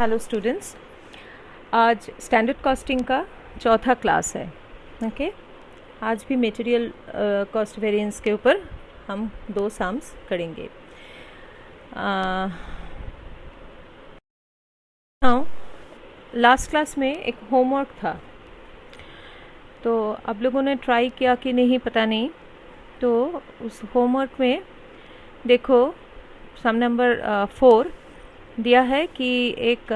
Hello students, आज standard costing का चौथा क्लास है। ओके, आज भी मटेरियल कॉस्ट वेरिएंस के ऊपर हम दो सम्स करेंगे। लास्ट क्लास में एक होमवर्क था, तो आप लोगों ने ट्राई किया कि नहीं पता नहीं। तो उस होमवर्क में देखो सम नंबर 4 दिया है कि एक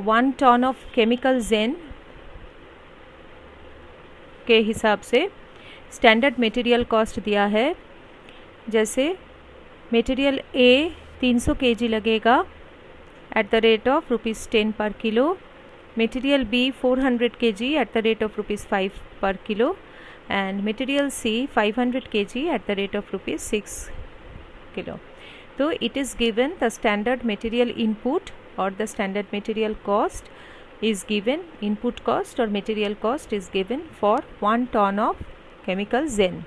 1 टन ऑफ केमिकल जेन के हिसाब से स्टैंडर्ड मटेरियल कॉस्ट दिया है। जैसे मटेरियल ए 300 kg लगेगा at the rate of ₹10 per kilo, material B 400 kg at the rate of ₹5 per kilo and material C 500 kg at the rate of ₹6 kilo. So it is given the standard material input or the standard material cost is given, input cost or material cost is given for 1 ton of chemical zen.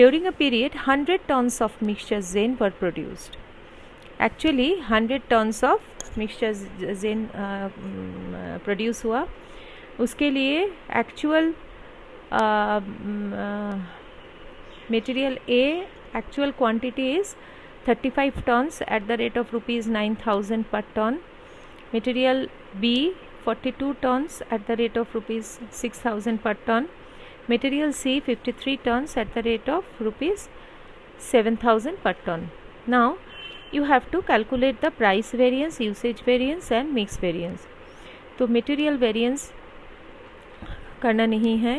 During a period 100 tons of mixture zen were produced. Actually 100 tons of mixture zen produce हुआ। उसके लिए actual material A actual quantity is 35 tons at the rate of ₹9,000 per ton. Material B 42 tons at the rate of ₹6,000 per ton. Material C 53 tons at the rate of ₹7,000 per ton. Now you have to calculate the price variance, usage variance and mix variance. तो material variance करना नहीं है,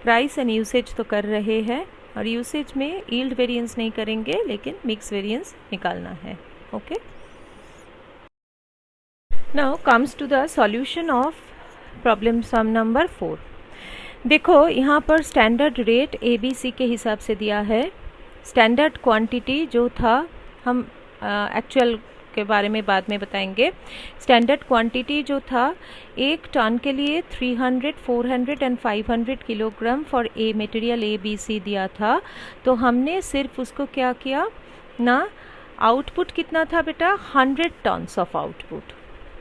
price and usage तो कर रहे हैं, और usage में यील्ड वेरिएंस नहीं करेंगे लेकिन मिक्स वेरिएंस निकालना है। Okay, now comes to the solution of problem sum number 4। देखो यहाँ पर स्टैंडर्ड रेट ABC के हिसाब से दिया है। स्टैंडर्ड क्वांटिटी जो था, हम एक्चुअल के बारे में बाद में बताएंगे। स्टैंडर्ड क्वांटिटी जो था 1 टन के लिए 300, 400 and 500 kilogram for a material ABC दिया था। तो हमने सिर्फ उसको क्या किया ना, आउटपुट कितना था बेटा, 100 टन्स ऑफ आउटपुट।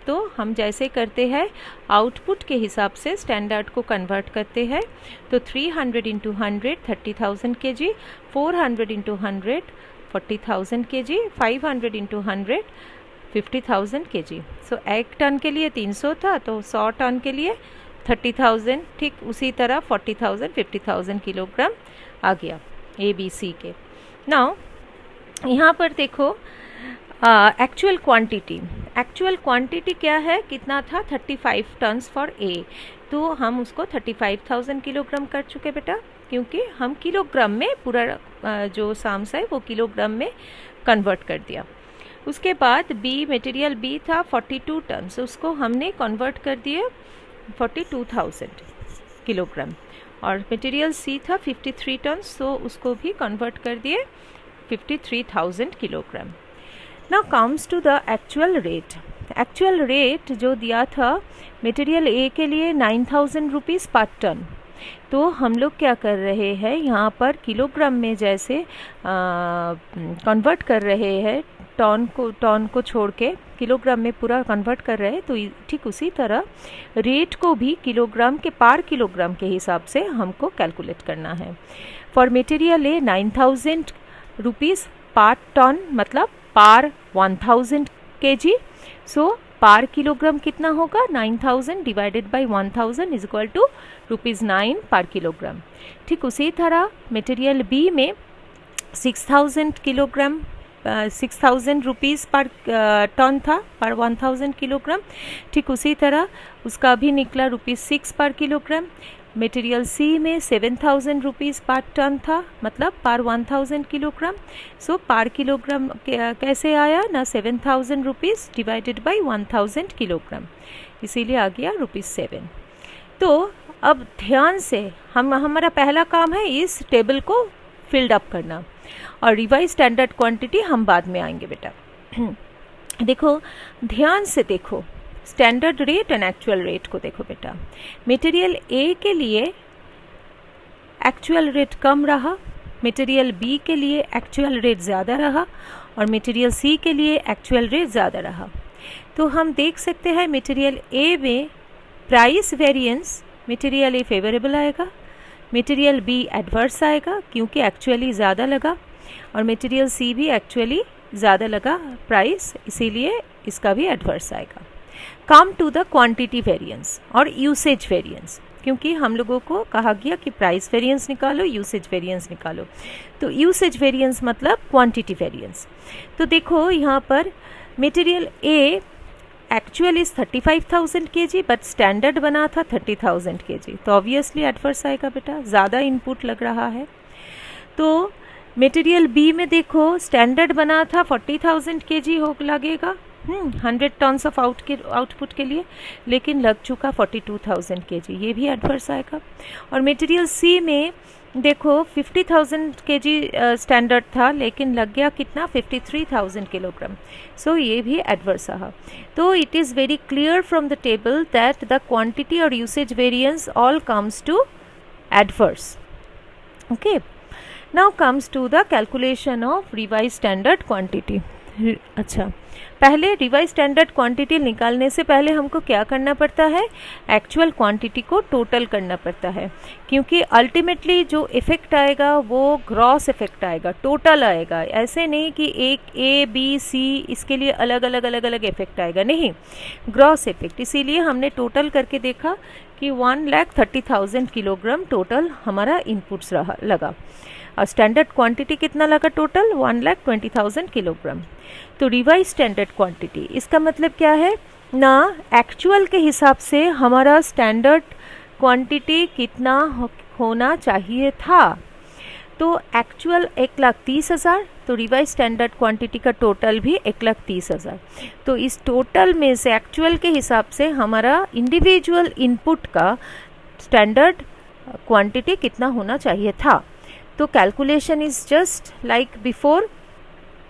तो हम जैसे करते हैं आउटपुट के हिसाब से स्टैंडर्ड को कन्वर्ट करते हैं। तो 300 into 100 30,000 kg, 400 into 100 40,000 kg, 500 into 100 50,000 kg। सो 1 टन के लिए 300 था, तो 100 टन के लिए 30,000, ठीक उसी तरह 40,000 50,000 किलोग्राम आ गया ABC के। नाउ यहाँ पर देखो एक्चुअल क्वांटिटी क्या है, कितना था, 35 टन्स फॉर ए। तो हम उसको 35,000 किलोग्राम कर चुके बेटा, क्योंकि हम किलोग्राम में पूरा जो साम्स है वो किलोग्राम में कन्वर्ट कर दिया। उसके बाद बी मटेरियल बी था 42 टन, उसको हमने कन्वर्ट कर दिए 42,000 किलोग्राम, और मटेरियल सी था 53 टन, तो उसको भी कन्वर्ट कर दिए 53,000 kilogram. Now comes to the actual rate जो दिया था मटेरियल ए के लिए 9,000 रुपीज़ पर टन। तो हम लोग क्या कर रहे हैं, यहाँ पर किलोग्राम में जैसे कन्वर्ट कर रहे हैं, टन को छोड़ के किलोग्राम में पूरा कन्वर्ट कर रहे हैं। तो ठीक उसी तरह रेट को भी किलोग्राम के पार किलोग्राम के हिसाब से हमको कैलकुलेट करना है। फॉर मटेरियल ए 9,000 रुपीज़ पर टन, मतलब पार 1000 kg। सो पार किलोग्राम कितना होगा, 9,000 divided by 1000 is equal to ₹9 per kilogram. ठीक उसी तरह मटेरियल बी में 6,000 किलोग्राम 6,000 रुपीज़ पर टन था पर 1000 किलोग्राम। ठीक उसी तरह उसका भी निकला ₹6 पर किलोग्राम। मटेरियल सी में 7,000 रुपीज़ पर टन था, मतलब पर 1000 किलोग्राम। सो पर किलोग्राम कैसे आया ना, 7,000 रुपीज़ डिवाइडेड बाई 1000 किलोग्राम, इसीलिए आ गया ₹7। तो अब ध्यान से हमारा पहला काम है इस टेबल को फिल्ड अप करना, और रिवाइज स्टैंडर्ड क्वांटिटी हम बाद में आएंगे बेटा। देखो ध्यान से देखो, standard rate and actual rate को देखो बेटा। मटेरियल ए के लिए एक्चुअल रेट कम रहा, मटेरियल बी के लिए एक्चुअल रेट ज़्यादा रहा, और मटेरियल सी के लिए एक्चुअल रेट ज़्यादा रहा। तो हम देख सकते हैं मटेरियल ए में price variance material A favourable आएगा, मटेरियल बी एडवर्स आएगा क्योंकि एक्चुअली ज़्यादा लगा, और मटेरियल सी भी एक्चुअली ज़्यादा लगा प्राइस, इसीलिए इसका भी एडवर्स आएगा। Come to the quantity variance और यूसेज वेरिएंस, क्योंकि हम लोगों को कहा गया कि प्राइस वेरिएंस निकालो, यूसेज वेरिएंस निकालो। तो यूसेज वेरिएंस मतलब क्वांटिटी वेरिएंस। तो देखो यहाँ पर material A actual is 35,000 kg but standard बना था 30,000 kg, तो ऑब्वियसली एडवर्स आएगा बेटा, ज़्यादा इनपुट लग रहा है। तो मटेरियल बी में देखो स्टैंडर्ड बना था 40,000 kg हो लगेगा 100 टन्स ऑफ आउटपुट के लिए, लेकिन लग चुका 42,000 kg, ये भी एडवर्स आएगा। और मटेरियल सी में देखो 50,000 kg स्टैंडर्ड था लेकिन लग गया कितना 53,000 किलोग्राम, सो ये भी एडवर्स रहा। तो it is very clear from the table that the quantity और usage variance all comes to adverse. Okay, now comes to the calculation of revise standard quantity. अच्छा, पहले रिवाइज स्टैंडर्ड क्वांटिटी निकालने से पहले हमको क्या करना पड़ता है, एक्चुअल क्वांटिटी को टोटल करना पड़ता है, क्योंकि अल्टीमेटली जो इफेक्ट आएगा वो ग्रॉस इफेक्ट आएगा, टोटल आएगा। ऐसे नहीं कि एक ए बी सी इसके लिए अलग अलग इफेक्ट आएगा, नहीं, ग्रॉस इफेक्ट। इसीलिए हमने टोटल करके देखा कि 1,30,000 किलोग्राम टोटल हमारा इनपुट्स लगा, और स्टैंडर्ड क्वांटिटी कितना लगा टोटल 1,20,000 किलोग्राम। तो रिवाइज स्टैंडर्ड क्वांटिटी इसका मतलब क्या है ना, एक्चुअल के हिसाब से हमारा स्टैंडर्ड क्वांटिटी कितना होना चाहिए था। तो एक्चुअल 1,30,000, तो रिवाइज स्टैंडर्ड क्वांटिटी का टोटल भी 1,30,000। तो इस टोटल में से एक्चुअल के हिसाब से हमारा इंडिविजुअल इनपुट का स्टैंडर्ड क्वांटिटी कितना होना चाहिए था। तो calculation is just like before.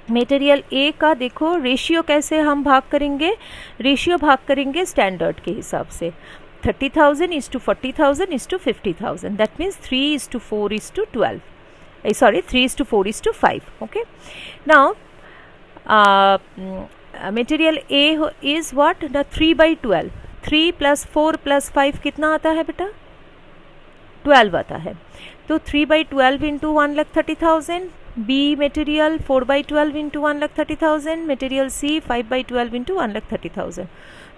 Material A का देखो रेशियो कैसे हम भाग करेंगे, रेशियो भाग करेंगे स्टैंडर्ड के हिसाब से, 30,000 is to 40,000 is to 50,000, that means 3:4 is to 12, sorry 3:4 is to 5. Okay, now material A is what, the 3/12, 3 + 4 + 5 कितना आता है बेटा, 12 आता है। तो 3/12 into 1,30,000, B material 4/12 into 1,30,000, material C 5/12 into 1,30,000।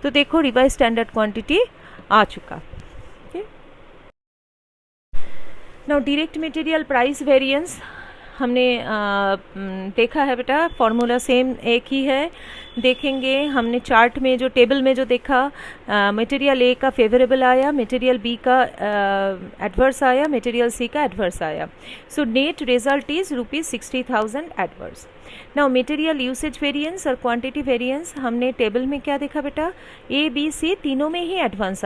तो देखो रिवाइज स्टैंडर्ड क्वांटिटी आ चुका। Now direct material price variance हमने देखा है बेटा, फॉर्मूला सेम एक ही है। देखेंगे हमने चार्ट में जो टेबल में जो देखा, मटेरियल ए का फेवरेबल आया, मटेरियल बी का एडवर्स आया, मटेरियल सी का एडवर्स आया। So net result is ₹60,000 adverse. Now material usage variance और क्वांटिटी वेरिएंस हमने टेबल में क्या देखा बेटा, ए बी सी तीनों में ही एडवर्स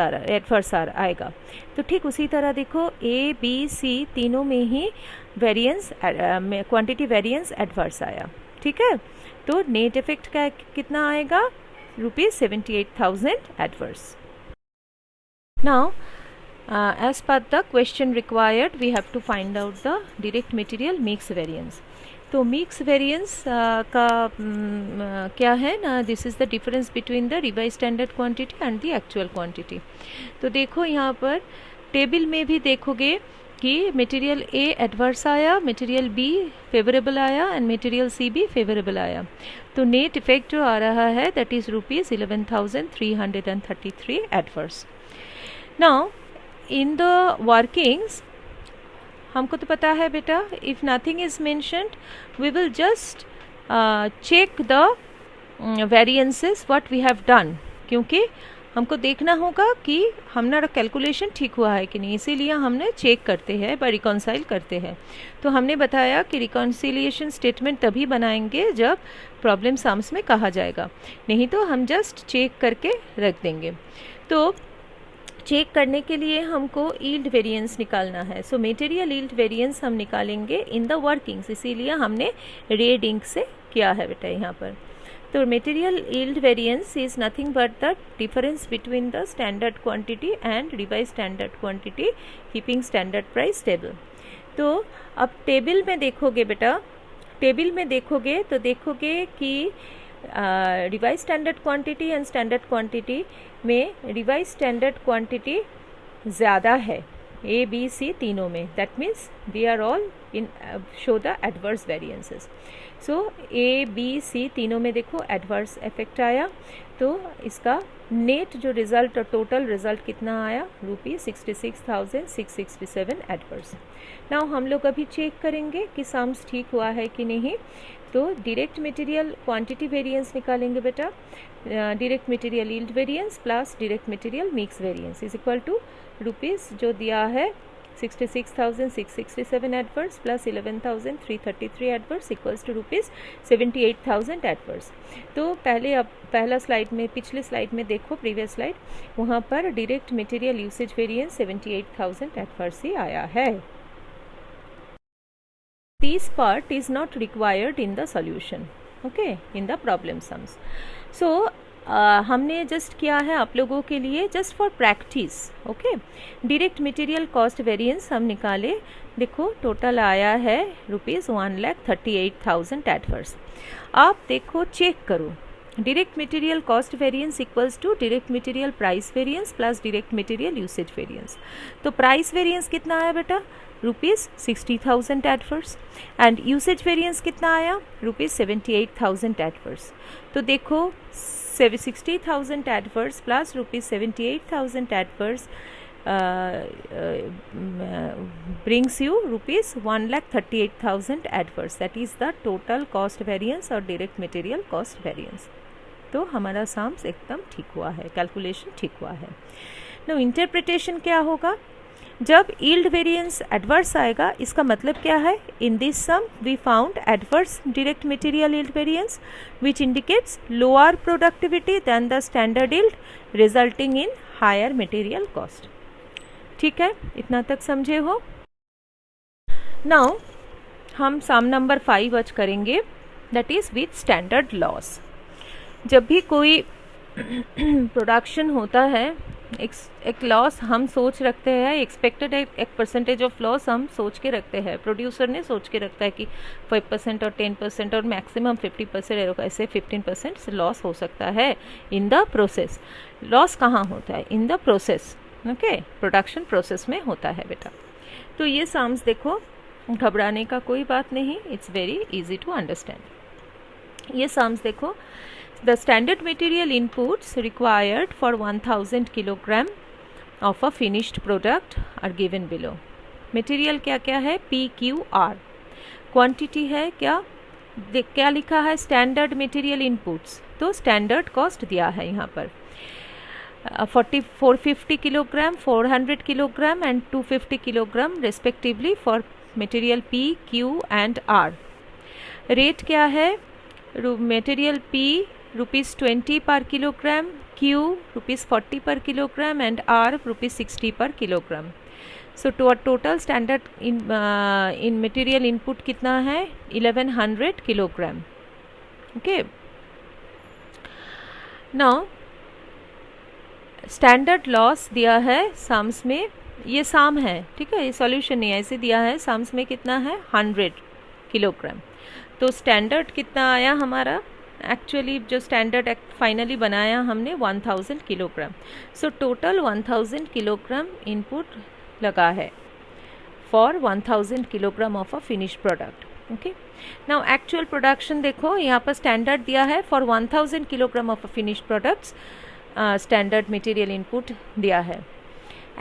आएगा। तो ठीक उसी तरह देखो ए बी सी तीनों में ही वेरिएंस क्वांटिटी वेरिएंस एडवर्स आया, ठीक है। तो नेट इफेक्ट का कितना आएगा, ₹78,000 adverse. Now as per the question required we have to find out the direct material mix variance। तो मिक्स वेरिएंस का क्या है ना, this is the difference between the revise standard quantity and the actual quantity. तो देखो यहाँ पर table में भी देखोगे कि मटेरियल ए एडवर्स आया, मटेरियल बी फेवरेबल आया एंड मटेरियल सी भी फेवरेबल आया। तो नेट इफेक्ट जो आ रहा है that is ₹11,333 adverse. Now in the workings हमको तो पता है बेटा, if nothing is mentioned we will just check the variances what we have done, क्योंकि हमको देखना होगा कि हमारा कैलकुलेशन ठीक हुआ है कि नहीं, इसीलिए हमने चेक करते हैं, रिकॉन्साइल करते हैं। तो हमने बताया कि रिकॉन्सिलिएशन स्टेटमेंट तभी बनाएंगे जब प्रॉब्लम सम्स में कहा जाएगा, नहीं तो हम जस्ट चेक करके रख देंगे। तो चेक करने के लिए हमको यील्ड वेरिएंस निकालना है। सो मटेरियल यील्ड वेरिएंस हम निकालेंगे इन द वर्किंग्स, इसीलिए हमने रेड इंक से किया है बेटा यहाँ पर। तो material yield variance is nothing but the difference between the standard quantity and revise standard quantity keeping standard price table. तो अब टेबल में देखोगे बेटा, टेबल में देखोगे तो देखोगे कि revised standard quantity and standard quantity में रिवाइज स्टैंडर्ड क्वांटिटी ज़्यादा है ए बी सी तीनों में, that means we are all in show the adverse variances. So A B C तीनों में देखो एडवर्स इफेक्ट आया, तो इसका नेट जो रिजल्ट और टोटल रिजल्ट कितना आया, ₹66,667 एडवर्स। नाउ हम लोग अभी चेक करेंगे कि सम्स ठीक हुआ है कि नहीं। तो डायरेक्ट मटेरियल क्वांटिटी वेरिएंस निकालेंगे बेटा, direct material yield variance plus direct material mix variance is equal to rupees जो दिया है 66,667 adverse plus 11,333 adverse equals to rupees 78,000 adverse. तो पहला स्लाइड में, पिछले स्लाइड में देखो, प्रीवियस स्लाइड, वहाँ पर direct material usage variance 78,000 adverse ही आया है। This part is not required in the solution, okay, in the problem sums. So हमने जस्ट किया है आप लोगों के लिए just for practice, okay. Direct material cost variance हम निकाले, देखो टोटल आया है ₹1,38,000 एडवर्स। आप देखो चेक करो, direct material cost variance equals to direct material price variance plus direct material usage variance. तो प्राइस वेरिएंस कितना आया बेटा, ₹60,000 एडवर्स, एंड यूसेज वेरिएंस कितना आया, ₹78,000 एडवर्स। तो देखो 60,000 adverse plus ₹78,000 adverse brings you ₹1,38,000 adverse, that is the total cost variance और direct material cost variance. तो हमारा सम्स एकदम ठीक हुआ है, कैलकुलेशन ठीक हुआ है। नो इंटरप्रिटेशन क्या होगा, जब यील्ड वेरिएंस एडवर्स आएगा इसका मतलब क्या है, in this sum we found adverse direct material yield variance which indicates lower productivity than the standard yield resulting in higher material cost. ठीक है, इतना तक समझे हो। नाउ हम सम नंबर 5 आज करेंगे, that is with standard loss. जब भी कोई प्रोडक्शन होता है, एक लॉस हम सोच रखते हैं, एक्सपेक्टेड एक परसेंटेज ऑफ लॉस हम सोच के रखते हैं, प्रोड्यूसर ने सोच के रखता है कि 5% और 10% और मैक्सिमम 50%, ऐसे 15% लॉस हो सकता है इन द प्रोसेस। लॉस कहाँ होता है, in the process, okay, production process में होता है बेटा। तो ये सम्स देखो, घबराने का कोई बात नहीं, it's very easy to understand. ये सम्स देखो, the standard material inputs required for 1000 kilogram of a finished product are given below. Material क्या क्या है, PQR, quantity है क्या, क्या लिखा है, standard material inputs, तो standard cost दिया है यहाँ पर 450 kilogram, 400 kilogram and 250 kilogram respectively for material P, Q and R. Rate क्या है, material P ₹20 per kilogram, Q ₹40 per kilogram and R ₹60 per kilogram. So total standard in material input कितना है, 1100 kilogram. Okay. Now standard loss दिया है sums में, ये सम है, ठीक है, ये सॉल्यूशन नहीं है, ऐसे दिया है। सम्स में कितना है, 100 किलोग्राम। तो स्टैंडर्ड कितना आया हमारा, एक्चुअली जो स्टैंडर्ड फाइनली बनाया हमने 1000 kilogram. So total 1000 kilogram input लगा है for 1000 kilogram of a finish product, okay. Now actual production देखो, यहाँ पर स्टैंडर्ड दिया है for 1000 kilogram of a finish products, standard material input दिया है।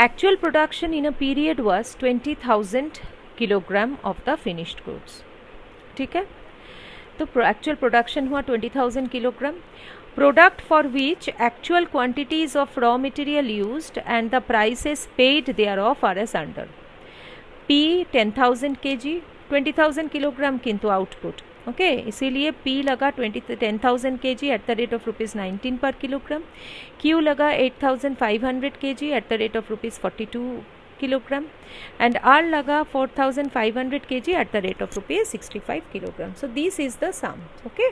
Actual production in a period was 20,000 kilogram of the finished goods, ठीक है। तो एक्चुअल प्रोडक्शन हुआ 20,000 kilogram. Product for which actual quantities of raw material used and the prices paid thereof are as under. P 10,000 kg, 20,000 kilogram किंतु output, okay, इसीलिए P लगा 10,000 kg at the rate of ₹19 per kilogram. Q लगा 8,500 kg at the rate of ₹42 kilogram and R लगा 4,500 kg at the rate of ₹65 kilogram. So this is the sum, okay.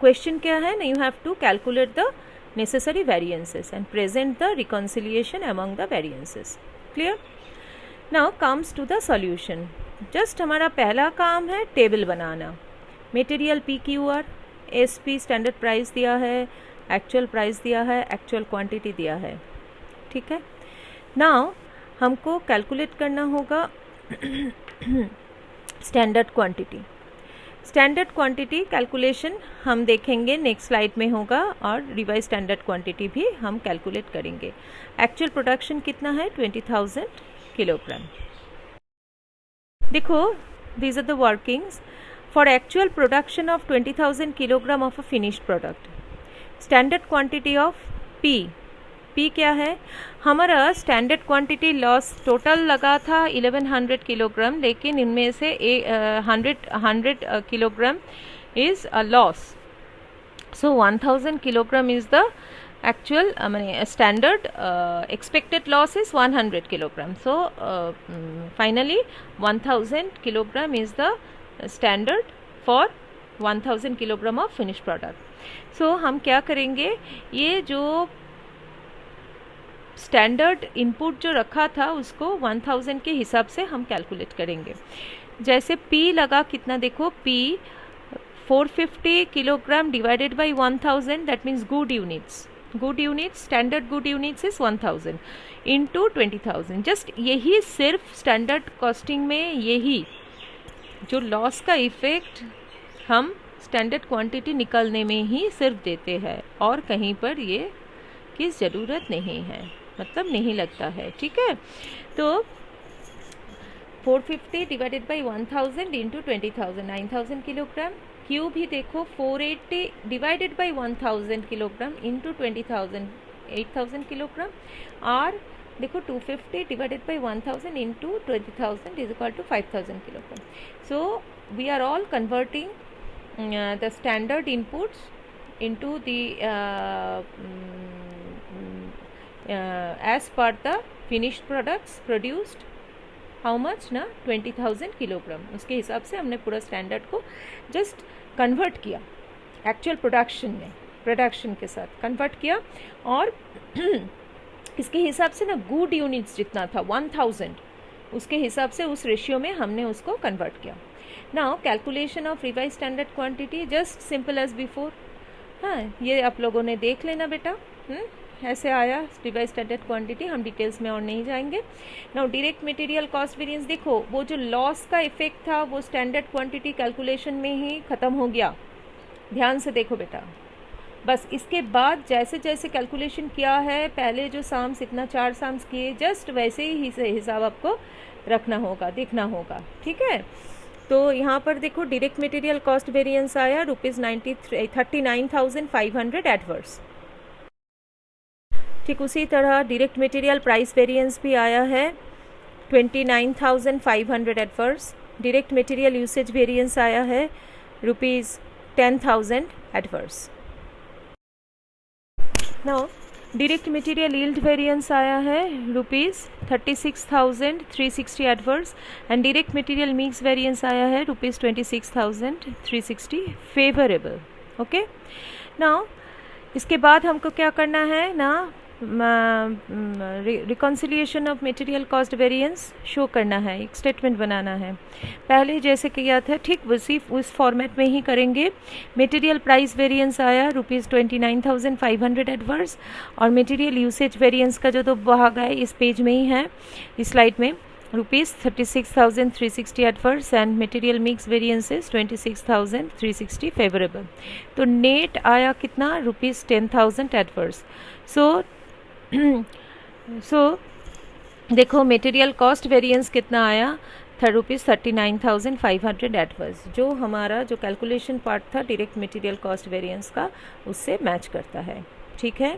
Question क्या है, you have to calculate the necessary variances and present the reconciliation among the variances. Clear? Now comes to the solution. Just हमारा पहला काम है table बनाना। Material PQR, SP standard price दिया है, actual price दिया है, एक्चुअल क्वांटिटी दिया है, ठीक है। नाउ हमको कैलकुलेट करना होगा standard quantity. Standard quantity calculation हम देखेंगे नेक्स्ट स्लाइड में होगा, और रिवाइज स्टैंडर्ड क्वांटिटी भी हम कैलकुलेट करेंगे। एक्चुअल प्रोडक्शन कितना है? 20,000 किलोग्राम। देखो, these are the workings for actual production of 20,000 kilogram of a finished product. Standard quantity of P क्या है? हमारा स्टैंडर्ड क्वांटिटी लॉस टोटल लगा था 1100 किलोग्राम, लेकिन इनमें से 100 kilogram is a loss, so 1000 kilogram is the actual standard expected loss is 100 kilogram. So finally 1000 kilogram is the standard for 1000 kilogram of finished product. So हम क्या करेंगे, ये जो स्टैंडर्ड इनपुट जो रखा था उसको 1000 के हिसाब से हम कैलकुलेट करेंगे। जैसे P लगा कितना, देखो P 450 kilogram divided by 1000, that means good units, standard good units is 1000 into 20,000। Just यही सिर्फ स्टैंडर्ड कॉस्टिंग में यही जो लॉस का इफेक्ट हम स्टैंडर्ड क्वांटिटी निकलने में ही सिर्फ देते हैं, और कहीं पर ये की ज़रूरत नहीं है, मतलब नहीं लगता है, ठीक है। तो 450 divided by 1000 into 20,000, 9000 kilogram. Q भी देखो 480 divided by 1000 kilogram into 20,000, 8000 kilogram. R देखो 250 divided by 1000 into 20,000 is equal to 5000 kilogram. So we are all converting the standard inputs into the as per the finished products produced how much ना 20,000 kilogram, उसके हिसाब से हमने पूरा standard को just convert किया actual production के साथ कन्वर्ट किया, और इसके हिसाब से ना गुड यूनिट्स जितना था 1000, उसके हिसाब से उस रेशियो में हमने उसको कन्वर्ट किया। Now calculation of revise standard quantity just simple as before. हाँ, ये आप लोगों ने देख लेना बेटा, ऐसे आया रिवाइज स्टैंडर्ड क्वांटिटी, हम डिटेल्स में और नहीं जाएंगे। Now direct material cost variance, देखो वो जो लॉस का इफेक्ट था वो स्टैंडर्ड क्वांटिटी कैलकुलेशन में ही ख़त्म हो गया, ध्यान से देखो बेटा। बस इसके बाद जैसे जैसे कैलकुलेशन किया है, पहले जो साम्स इतना 4 साम्स किए, जस्ट वैसे ही हिसाब आपको रखना होगा, देखना होगा, ठीक है। तो यहाँ पर देखो डायरेक्ट मटेरियल कॉस्ट वेरिएंस आया ₹39,500 एडवर्स। ठीक उसी तरह डायरेक्ट मटेरियल प्राइस वेरिएंस भी आया है 29,500 adverse. Direct material usage variance आया है ₹10,000 adverse. Now direct material yield variance आया है ₹36,360 adverse, and direct material mix variance आया है ₹26,360 फेवरेबल। ओके, नाउ इसके बाद हमको क्या करना है ना, reconciliation of material cost variance show करना है, एक स्टेटमेंट बनाना है। पहले जैसे किया था ठीक उसी उस फॉर्मेट में ही करेंगे। मटेरियल प्राइस वेरिएंस आया ₹29,500 एडवर्स, और मटेरियल यूसेज वेरिएंस का जो तो भाग है इस पेज में ही है, इस स्लाइड में, ₹36,360 adverse, and material mix variance is 26,360 favourable. तो नेट आया कितना, ₹10,000 एडवर्स। सो देखो मटेरियल कॉस्ट वेरिएंस कितना आया था, ₹39,500 एडवर्स, जो हमारा जो कैलकुलेशन पार्ट था डायरेक्ट मटेरियल कॉस्ट वेरिएंस का उससे मैच करता है, ठीक है।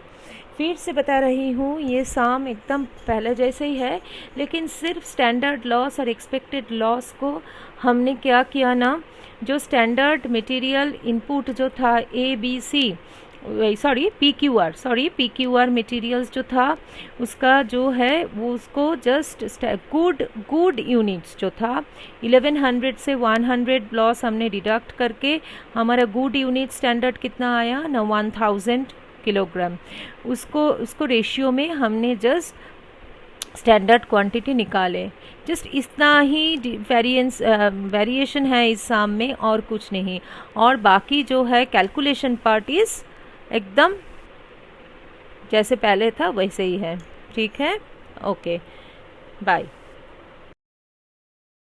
फिर से बता रही हूँ, ये साम एकदम पहले जैसे ही है, लेकिन सिर्फ स्टैंडर्ड लॉस और एक्सपेक्टेड लॉस को हमने क्या किया ना, जो स्टैंडर्ड मटेरियल इनपुट जो था ABC PQR मटेरियल्स जो था उसका जो है वो उसको जस्ट गुड यूनिट्स जो था 1100 से 100 लॉस हमने डिडक्ट करके हमारा गुड यूनिट स्टैंडर्ड कितना आया ना 1000 किलोग्राम, उसको रेशियो में हमने जस्ट स्टैंडर्ड क्वांटिटी निकालें। जस्ट इतना ही वेरिएशन है इस सम में और कुछ नहीं, और बाकी जो है कैलकुलेशन पार्ट इज एकदम जैसे पहले था वैसे ही है। ठीक है, ओके, बाय।